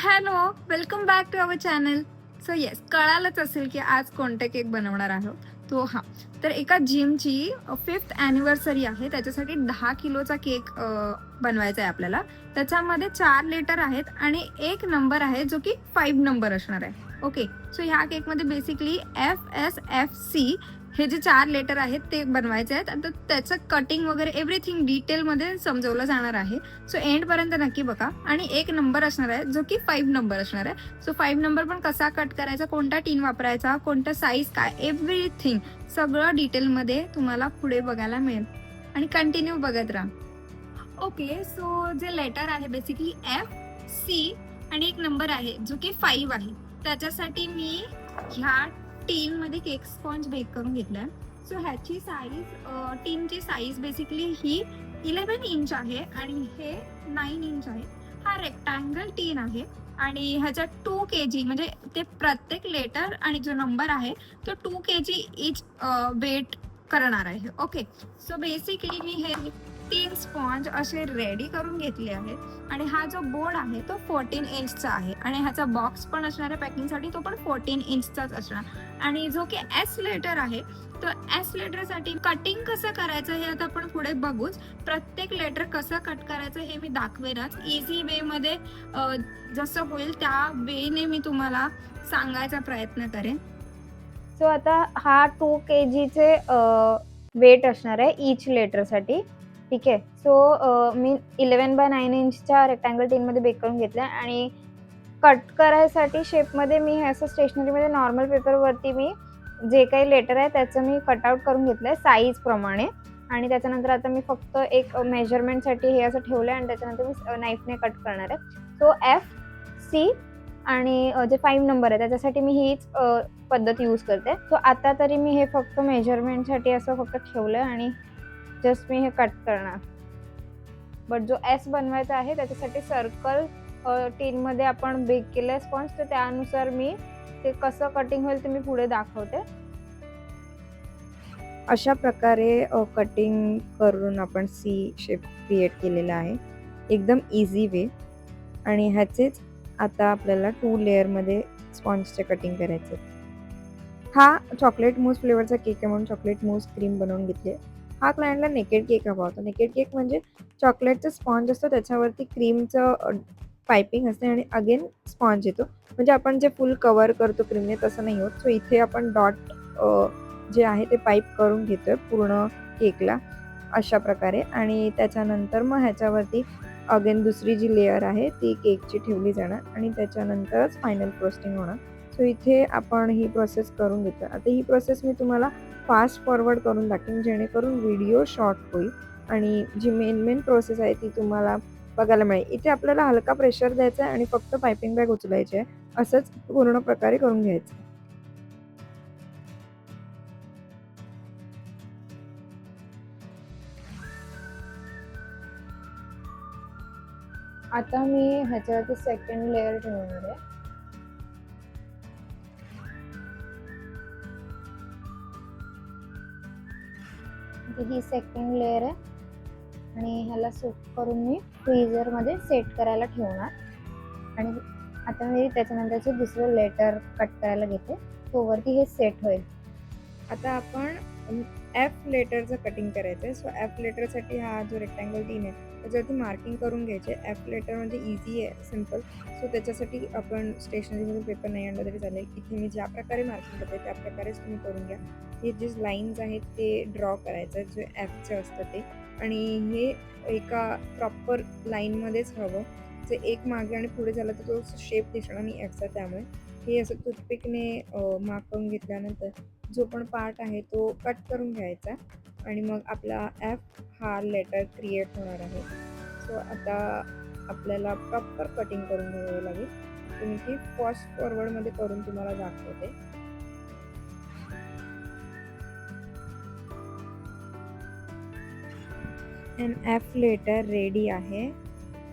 Hello, welcome back to our channel. So yes, कळालंच असेल की आज कोणते केक बनवणार आहोत. तो तर एका जिमची 5th ॲनिव्हर्सरी आहे. त्याच्यासाठी 10 किलोचा केक बनवायचा आहे आपल्याला. त्याच्यामध्ये 4 लेटर आहेत आणि एक नंबर आहे जो की 5 नंबर असणार आहे. ओके, सो ह्या केकमध्ये बेसिकली FSFC हे जे 4 लेटर आहेत ते बनवायचे आहेत. आता त्याचं कटिंग वगैरे एव्हरीथिंग डिटेलमध्ये समजवलं जाणार आहे. सो एंडपर्यंत नक्की बघा. आणि एक नंबर असणार आहे जो की 5 नंबर असणार आहे. सो 5 नंबर पण कसा कट करायचा, कोणता टीन वापरायचा, कोणता साईज काय, एव्हरीथिंग सगळं डिटेलमध्ये तुम्हाला पुढे बघायला मिळेल आणि कंटिन्यू बघत राहा. ओके, सो जे लेटर आहे बेसिकली FC आणि एक नंबर आहे जो की 5 आहे. त्याच्यासाठी मी ह्या टीनमध्ये केक स्पॉन्ज बेक करून घेतलाय. सो ह्याची साईज, टीनची साईज बेसिकली ही 11 इंच आहे आणि हे 9 इंच आहे. हा रेक्टँगल टीन आहे आणि ह्याच्यात 2 kg म्हणजे ते प्रत्येक लेटर आणि जो नंबर आहे तो 2 kg इच वेट करणार आहे. ओके, सो बेसिकली मी हे 3 स्पॉन्ज असे रेडी करून घेतले आहेत आणि हा जो बोर्ड आहे तो 14 इंचचा आहे आणि ह्याचा बॉक्स पण असणार आहे पॅकिंगसाठी, तो पण 14 इंचचाच असणार. आणि जो की S लेटर आहे तो S लेटरसाठी कटिंग कसं करायचं हे आता आपण पुढे बघूच. प्रत्येक लेटर कसं कट करायचं हे मी दाखवेनच. इझी वेमध्ये जसं होईल त्या वेने मी तुम्हाला सांगायचा प्रयत्न करेन. सो आता हा 2 kgचे वेट असणार आहे ईच लेटरसाठी. ठीक आहे. सो मी 11/9 इंचच्या रेक्टँगल टीनमध्ये बेक करून घेतलं आणि कट करायसाठी शेपमध्ये मी हे असं स्टेशनरीमध्ये नॉर्मल पेपरवरती मी जे काही लेटर आहे त्याचं मी कटआउट करून घेतलं आहे साईजप्रमाणे. आणि त्याच्यानंतर आता मी फक्त एक मेजरमेंटसाठी हे असं ठेवलं आहे आणि त्याच्यानंतर मी नाईफने कट करणार आहे. सो FC आणि जे 5 नंबर आहे त्याच्यासाठी मी हीच पद्धत यूज करते. सो आता तरी मी हे फक्त मेजरमेंटसाठी असं फक्त ठेवलं आहे आणि जस्ट मी हे कट करणार. बट जो S बनवायचा आहे त्याच्यासाठी सर्कल टीनमध्ये आपण बेक केलं आहे स्पॉन्ज, तर त्यानुसार मी ते कसं कटिंग होईल ते मी पुढे दाखवते. अशा प्रकारे कटिंग करून आपण C शेप क्रिएट केलेला आहे. एकदम इझी वे. आणि ह्याचेच आता आपल्याला 2 लेयरमध्ये स्पॉन्जचे कटिंग करायचे. हा चॉकलेट मूस फ्लेवरचा केक आहे म्हणून चॉकलेट मूस क्रीम बनवून घेतली. हा क्लायंटला नेकेड केक हवा होता. नेकेड केक म्हणजे चॉकलेटचं स्पॉन्ज असतं त्याच्यावरती क्रीमचं पायपिंग असते आणि अगेन स्पॉन्ज येतो. म्हणजे आपण जे फुल कव्हर करतो क्रीमने तसं नाही होत. सो इथे आपण डॉट जे आहे ते पाईप करून घेतोय पूर्ण केकला अशा प्रकारे. आणि त्याच्यानंतर मग ह्याच्यावरती अगेन दुसरी जी लेयर आहे ती केकची ठेवली जाणार आणि त्याच्यानंतरच फायनल फ्रोस्टिंग होणार. सो इथे आपण ही प्रोसेस करून घेतो. आता ही प्रोसेस मी तुम्हाला फास्ट फॉरवर्ड करून दाखवेन जेणेकरून व्हिडिओ शॉर्ट होईल आणि जी मेन प्रोसेस आहे ती तुम्हाला बघायला मिळेल. इथे आपल्याला हलका प्रेशर द्यायचा आहे आणि फक्त पायपिंग बॅग उचलायची आहे. असंच पूर्ण प्रकारे करून घ्यायचं. आता मी ह्याच्यावरती सेकंड लेअर ठेवणार आहे. ही सेकंड लेअर आहे आणि ह्याला सूट करून मी फ्रीजरमध्ये सेट करायला ठेवणार. आणि आता मी त्याच्यानंतरचे दुसरं लेटर कट करायला घेते, तोवरती हे सेट होईल. आता आपण F लेटरचं कटिंग करायचं आहे. सो F लेटरसाठी हा जो रेक्टँगल टीन आहे त्याच्यावरती मार्किंग करून घ्यायचे. F लेटर म्हणजे इझी आहे, सिम्पल. सो त्याच्यासाठी आपण स्टेशनरीमधून पेपर नाही आणला तरी चालेल. इथे मी ज्या प्रकारे मार्किंग करते त्या प्रकारेच तुम्ही करून घ्या. हे जे लाईन्स आहेत ते ड्रॉ करायचं जे Fचं असतं ते. आणि हे एका प्रॉपर लाईनमध्येच हवं. जे एक मागे आणि पुढे झालं तर तो शेप दिसणार नाही Fचा. त्यामुळे हे असं टूथपिकने मार्क करून घेतल्यानंतर जो पण पार्ट आहे तो कट करून घ्यायचा आणि मग आपला F हा लेटर क्रिएट होणार आहे. सो आता आपल्याला प्रॉपर कटिंग करून घ्यावं लागेल. तुम्ही ती फास्ट फॉरवर्डमध्ये करून तुम्हाला दाखवते. अँड F लेटर रेडी आहे.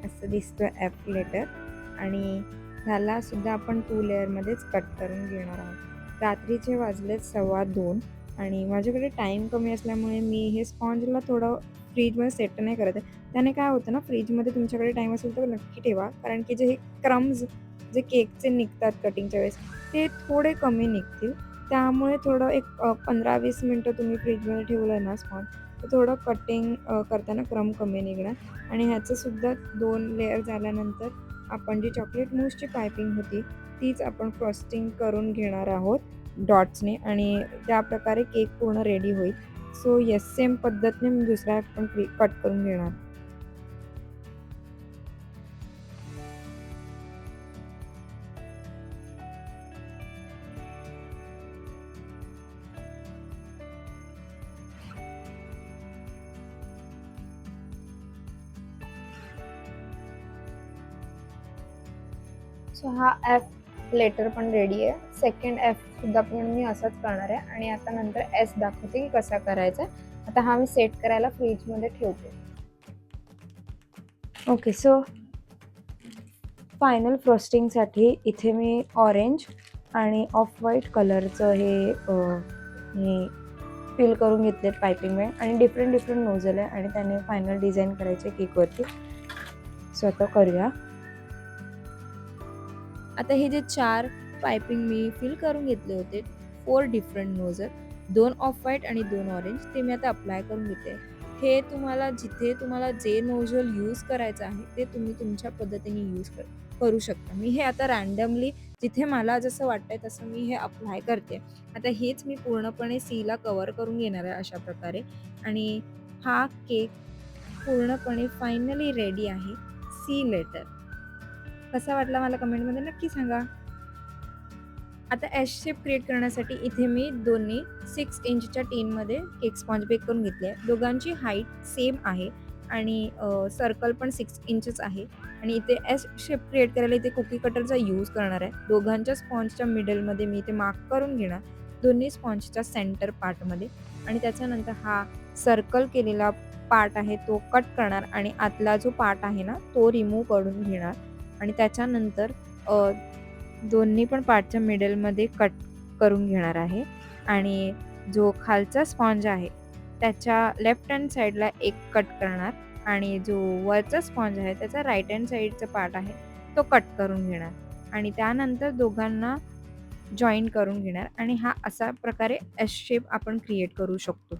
असं दिसतं F लेटर. आणि ह्याला सुद्धा आपण 2 लेअरमध्येच कट करून घेणार आहोत. रात्रीचे वाजलेत 2:15 आणि माझ्याकडे टाईम कमी असल्यामुळे मी हे स्पॉन्जला थोडं फ्रीजमध्ये सेट नाही करत आहे. त्याने काय होतं ना, फ्रीजमध्ये तुमच्याकडे टाईम असेल तर नक्की ठेवा, कारण की जे हे क्रम्स जे केकचे निघतात कटिंगच्या वेळेस ते थोडे कमी निघतील. त्यामुळे थोडं एक 15-20 मिनटं तुम्ही फ्रीजमध्ये ठेवलं ना स्पॉन्ज, तर थोडं कटिंग करताना क्रम कमी निघणार. आणि ह्याचंसुद्धा 2 लेयर झाल्यानंतर आपण जी चॉकलेट मूसची पायपिंग होती तीच आपण फ्रॉस्टिंग करून घेणार आहोत डॉट्सने आणि त्याप्रकारे केक पूर्ण रेडी होईल. सो येस, सेम पद्धतीने मी दुसरा पण कट करून घेणार. सो हा एफ लेटर पण रेडी आहे. सेकंड एफ सुद्धा पण मी असंच करणार आहे आणि आता नंतर एस दाखवते की कसा करायचा आहे. आता हा मी सेट करायला फ्रीजमध्ये ठेवते. ओके, सो फायनल फ्रॉस्टिंगसाठी इथे मी ऑरेंज आणि ऑफ व्हाईट कलरचं हे फिल करून घेतले पायपिंग में आणि डिफरंट नोझल आहे आणि त्याने फायनल डिझाईन करायचे केकवरती. सो आता करूया. आता हे जे 4 पायपिंग मी फिल करून घेतले होते 4 डिफरंट नोझल, 2 ऑफ व्हाईट आणि 2 ऑरेंज, ते मी आता अप्लाय करून घेते. हे जिथे तुम्हाला जे नोझल यूज करायचं आहे ते तुम्ही तुमच्या पद्धतीने यूज करू शकता. मी हे आता रँडमली जिथे मला जसं वाटतंय तसं मी हे अप्लाय करते. आता हेच मी पूर्णपणे सीला कव्हर करून घेणार आहे अशा प्रकारे आणि हा केक पूर्णपणे फायनली रेडी आहे. सी लेटर कसा वाटला मला कमेंटमध्ये नक्की सांगा. आता एस शेप क्रिएट करण्यासाठी इथे मी दोन्ही 6 इंचच्या टीनमध्ये केक स्पॉन्ज बेक करून घेतले आहे. दोघांची हाईट सेम आहे आणि सर्कल पण 6 इंचच आहे आणि इथे एस शेप क्रिएट करायला इथे कुकी कटरचा यूज करणार आहे. दोघांच्या स्पॉन्जच्या मिडलमध्ये मी इथे मार्क करून घेणार दोन्ही स्पॉन्जच्या सेंटर पार्टमध्ये आणि त्याच्यानंतर हा सर्कल केलेला पार्ट आहे तो कट करणार आणि आतला जो पार्ट आहे ना तो रिमूव्ह करून घेणार आणि त्याच्यानंतर दोन्ही पण पार्टच्या मिडलमध्ये कट करून घेणार आहे आणि जो खालचा स्पॉन्ज आहे त्याच्या लेफ्ट हँड साईडला एक कट करणार आणि जो वरचा स्पॉन्ज आहे त्याचा राईट हँड साईडचा पार्ट आहे तो कट करून घेणार आणि त्यानंतर दोघांना जॉईन करून घेणार आणि हा असा प्रकारे एस शेप आपण क्रिएट करू शकतो.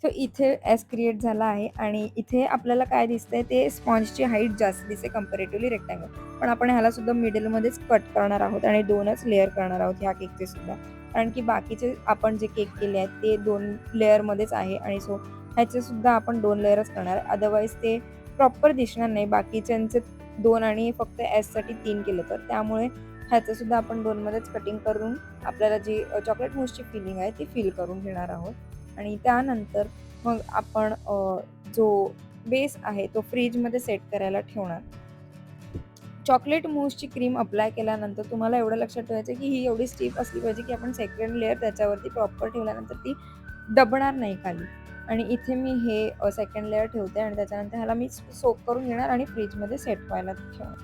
सो इथे एस क्रिएट झाला आहे आणि इथे आपल्याला काय दिसतंय ते स्पॉन्जची हाईट जास्त दिसते कम्पॅरेटिव्हली रेक्टँगल, पण आपण ह्याला सुद्धा मिडलमध्येच कट करणार आहोत आणि 2च लेअर करणार आहोत ह्या केकचे सुद्धा, कारण की बाकीचे आपण जे केक केले आहेत ते 2 लेअरमध्येच आहे आणि सो ह्याचे सुद्धा आपण 2 लेअरच करणार. अदरवाईज ते प्रॉपर दिसणार नाही. बाकीच्यांचे 2 आणि फक्त एससाठी 3 केलं तर, त्यामुळे ह्याचं सुद्धा आपण 2मध्येच कटिंग करून आपल्याला जी चॉकलेट मूसची फिलिंग आहे ती फील करून घेणार आहोत. आणि त्यानंतर मग आपण जो बेस आहे तो फ्रीजमध्ये सेट करायला ठेवणार. चॉकलेट मूसची क्रीम अप्लाय केल्यानंतर तुम्हाला एवढं लक्षात ठेवायचं की ही एवढी स्टीफ असली पाहिजे की आपण सेकंड लेअर त्याच्यावरती प्रॉपर ठेवल्यानंतर ती दबणार नाही खाली. आणि इथे मी हे सेकंड लेअर ठेवते आणि त्याच्यानंतर ह्याला मी सोक करून घेणार आणि फ्रीजमध्ये सेट व्हायला ठेवणार.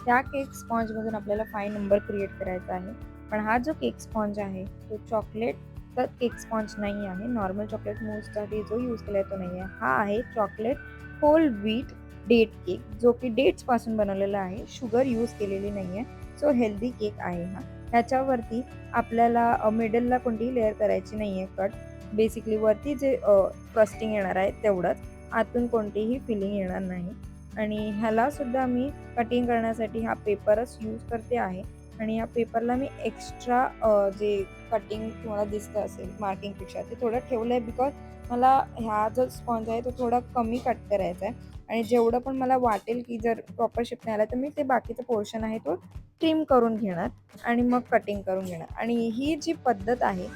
त्या केक स्पॉन्जमधून आपल्याला 5 नंबर क्रिएट करायचा आहे, पण हा जो केक स्पॉन्ज आहे तो चॉकलेट तर केक स्पॉन्ज नाही आहे. नॉर्मल चॉकलेट मूससाठी जो यूज केला आहे तो नाही आहे. हा आहे chocolate whole wheat date cake, जो की डेट्सपासून बनवलेला आहे, शुगर यूज केलेली नाही आहे. सो हेल्दी केक आहे हा. ह्याच्यावरती आपल्याला मिडलला कोणतीही लेअर करायची नाही आहे कट. बेसिकली वरती जे फ्रस्टिंग येणार आहे तेवढंच, आतून कोणतीही फिलिंग येणार नाही. आणि ह्याला सुद्धा मी कटिंग करण्यासाठी हा पेपरच यूज करते आहे आणि या पेपरला मी एक्स्ट्रा जे कटिंग तुम्हाला दिसतं असेल मार्किंगपेक्षा ते थोडं ठेवलं आहे, बिकॉज मला ह्या जो स्पॉन्ज आहे तो थोडा कमी कट करायचा आहे आणि जेवढं पण मला वाटेल की जर प्रॉपर शेप नाही आला तर मी ते बाकीचं पोर्शन आहे तो ट्रिम करून घेणार आणि मग कटिंग करून घेणार. आणि ही जी पद्धत आहे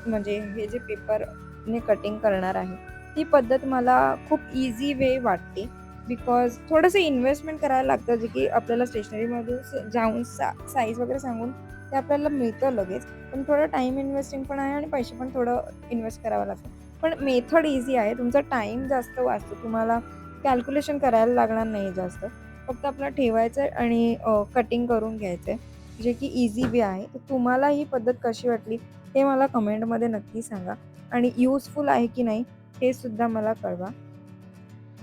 म्हणजे हे जे पेपरने कटिंग करणार आहे ती पद्धत मला खूप इझी वे वाटते, बिकॉज थोडंसं इन्व्हेस्टमेंट करायला लागतं, जे की आपल्याला स्टेशनरीमध्ये जाऊन साईज वगैरे सांगून ते आपल्याला मिळतं लगेच, पण थोडं टाईम इन्व्हेस्टिंग पण आहे आणि पैसे पण थोडं इन्व्हेस्ट करावं लागतं. पण मेथड इझी आहे, तुमचा टाईम जास्त वाचतो, तुम्हाला कॅल्क्युलेशन करायला लागणार नाही जास्त, फक्त आपल्याला ठेवायचं आहे आणि कटिंग करून घ्यायचं आहे, जे की इझी वे आहे. तर तुम्हाला ही पद्धत कशी वाटली हे मला कमेंटमध्ये नक्की सांगा आणि यूजफुल आहे की नाही हे सुद्धा मला कळवा.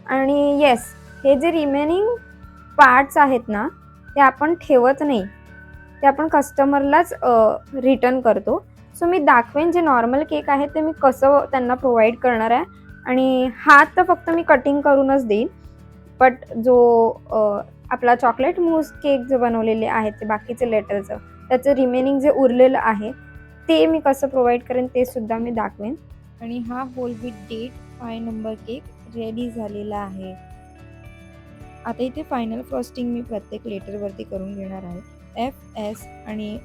आणि येस, हे जे रिमेनिंग पार्ट्स आहेत ना ते आपण ठेवत नाही, ते आपण कस्टमरलाच रिटर्न करतो. सो मी दाखवेन जे नॉर्मल केक आहे ते मी कसं त्यांना प्रोव्हाइड करणार आहे. आणि हा तर फक्त मी कटिंग करूनच देईन, बट जो आपला चॉकलेट मूस केक जे बनवलेले आहेत ते बाकीचे लेटरचं, त्याचं रिमेनिंग जे उरलेलं आहे ते मी कसं प्रोव्हाइड करेन ते सुद्धा मी दाखवेन. आणि हा whole wheat date 5 number cake ready झालेला आहे. आता इथे फायनल फ्रॉस्टिंग मी प्रत्येक लेटरवरती करून घेणार आहे. FS आणि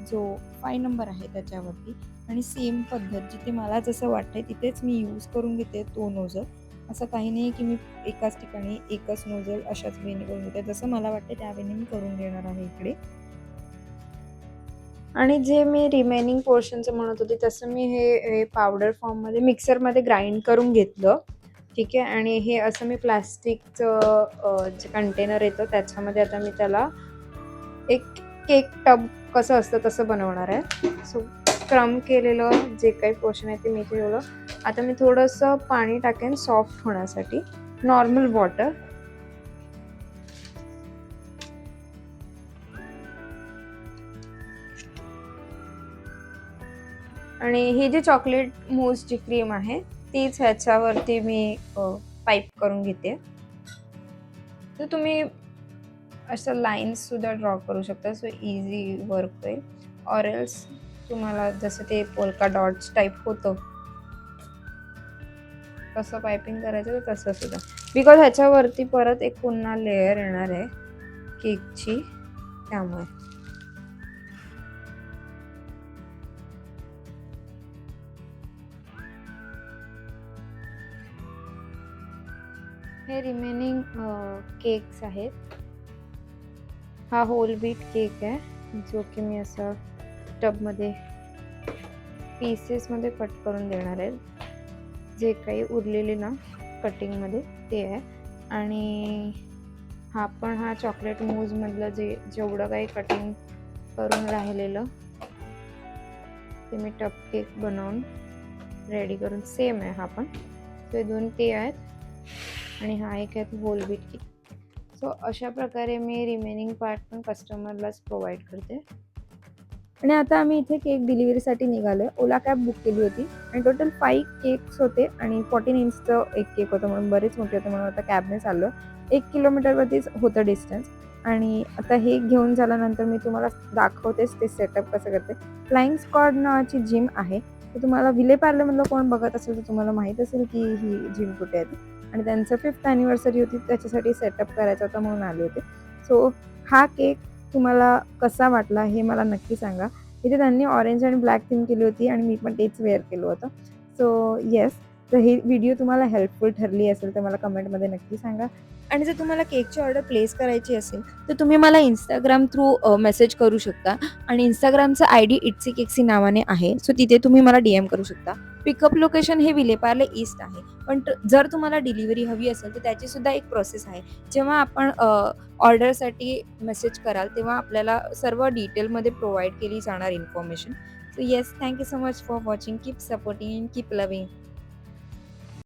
जो 5 नंबर आहे त्याच्यावरती, आणि सेम पद्धत जिथे मला जसं वाटतंय तिथेच मी यूज करून घेते तो नोझल. असं काही नाही की मी एकाच ठिकाणी एकच नोझल अशाच वेने करून घेते, जसं मला वाटतं त्या वेने मी करून घेणार आहे इकडे. आणि जे मी रिमेनिंग पोर्शनचं म्हणत होते तसं मी हे पावडर फॉर्ममध्ये मिक्सरमध्ये ग्राइंड करून घेतलं, ठीक आहे. आणि हे असं मी प्लास्टिकचं जे कंटेनर येतं त्याच्यामध्ये आता मी त्याला एक केक टब कसं असतं तसं बनवणार आहे. सो क्रम केलेलं जे काही पोर्शन आहे ते मी ठेवलं. आता मी थोडंसं पाणी टाकेन सॉफ्ट होण्यासाठी, नॉर्मल वॉटर. आणि ही जी चॉकलेट मूसची क्रीम आहे तीच ह्याच्यावरती मी पाईप करून घेते. तर तुम्ही असं लाईन्स सुद्धा ड्रॉ करू शकता, सो इझी वर्क होईल. ऑर एल्स तुम्हाला जसं ते पोल्का डॉट्स टाईप होतं तसं पायपिंग करायचं तर तसं सुद्धा, बिकॉज ह्याच्यावरती परत एक पुन्हा लेअर येणार आहे केकची, त्यामुळे. हे रिमेनिंग केक्स आहेत. हा होल व्हीट केक आहे जो की मी असं टबमध्ये पीसेसमध्ये कट करून देणार आहे. जे काही उरलेले ना कटिंगमध्ये ते आहे. आणि हा चॉकलेट मूजमधलं जेवढं काही कटिंग करून राहिलेलं ते मी टब केक बनवून रेडी करून सेम आहे हा पण. ते दोन ते आहेत आणि हा एक आहे होल व्हीट केक. सो अशा प्रकारे मी रिमेनिंग पार्ट पण कस्टमरलाच प्रोव्हाइड करते. आणि आता आम्ही इथे केक डिलिव्हरीसाठी निघालो. ओला कॅब बुक केली होती आणि टोटल 5 केक्स होते आणि 14 इंचचं एक केक होतं म्हणून बरेच मोठे होते, म्हणून आता कॅबने चाललो. 1 किलोमीटरवरतीच होतं डिस्टन्स. आणि आता हे घेऊन झाल्यानंतर मी तुम्हाला दाखवतेच ते सेटअप कसं करते. फ्लाइंग स्क्वॉड नावाची जिम आहे. तर तुम्हाला विलेपार्लेमधलं कोण बघत असेल तर तुम्हाला माहीत असेल की ही जिम कुठे आहे ती. आणि त्यांचं 5th ॲनिव्हर्सरी होती त्याच्यासाठी सेटअप करायचा होता म्हणून आले होते. सो हा केक तुम्हाला कसा वाटला हे मला नक्की सांगा. इथे त्यांनी ऑरेंज आणि ब्लॅक थीम केली होती आणि मी पण तेच वेअर केलं होतं. सो येस, तर ही व्हिडिओ तुम्हाला हेल्पफुल ठरली असेल तर मला कमेंटमध्ये नक्की सांगा. आणि जर तुम्हाला केकची ऑर्डर प्लेस करायची असेल तर तुम्ही मला इंस्टाग्राम थ्रू मेसेज करू शकता. आणि इंस्टाग्रामचं ID इट्सी केक्सी नावाने आहे. सो तिथे तुम्ही मला DM करू शकता. पिकअप लोकेशन हे विलेपार्ले ईस्ट आहे. पण जर तुम्हाला डिलिव्हरी हवी असेल तर त्याची सुद्धा एक प्रोसेस आहे. जेव्हा आपण ऑर्डरसाठी मेसेज कराल तेव्हा आपल्याला सर्व डिटेलमध्ये प्रोव्हाइड केली जाणार information. So yes, thank you so much for watching. Keep supporting and keep loving.